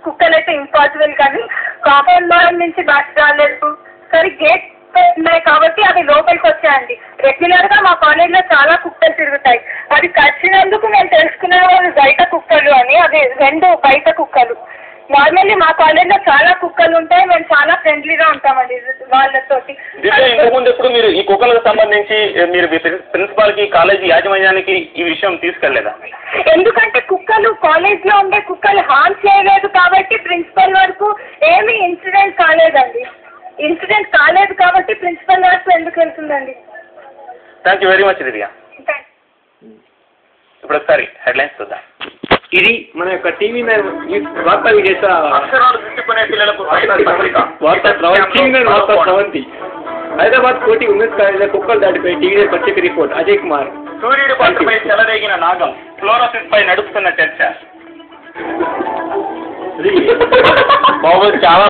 కుక్కలు అయితే ఇంపాసిబుల్, కానీ కాంపౌండ్ వాల్ నుంచి బస్ రాలేదు. సరే గేట్ ఉన్నాయి కాబట్టి అవి లోపలికి వచ్చాయండి. రెగ్యులర్ గా మా కాలేజ్ లో చాలా కుక్కలు తిరుగుతాయి. అది కరిచినందుకు మేము తెలుసుకునే బయట కుక్కలు అని, అది 2 బయట కుక్కలు. నార్మల్లీ మా కాలేజ్ లో చాలా కుక్కలు ఉంటాయి, మేము చాలా ఫ్రెండ్లీగా ఉంటామండి వాళ్ళతోటి. ఇంతకుముందు ఎప్పుడు మీరు ఈ కుక్కలకు సంబంధించి మీరు ప్రిన్సిపాల్ కి కాలేజీ యాజమాన్యానికి ఈ విషయం తీసుకెళ్లేదా? ఎందుకంటే కుక్కలు కాలేజ్ లో ఉండే కుక్కలు హార్మ్ చేయలేదు కాబట్టి ప్రిన్సిపల్ వరకు ఏమీ ఇన్సిడెంట్ కాలేదండి. ఇన్సిడెంట్ కాలేదు కాబట్టి ప్రిన్సిపల్ వరకు ఎందుకు వెళ్తుందండి? థ్యాంక్ యూ వెరీ మచ్ దివ్య. ఇప్పుడు ఒకసారి హెడ్లైన్స్ చూద్దాం. ఇది మన యొక్క టీవీ వార్తా విశేష అక్షరాలు దిద్దుకునే పిల్లలకు వార్తా స్రవంతి. హైదరాబాద్ కోటి ఉమెన్స్ కాలేజీలో కుక్కలు దాటిపై టీవీ ప్రత్యేక రిపోర్ట్ అజయ్ కుమార్. సూర్యుడి పంటపై చెలరేగిన నాగం, ఫ్లోరోసిస్ పై నడుస్తున్న చర్చ. చాలా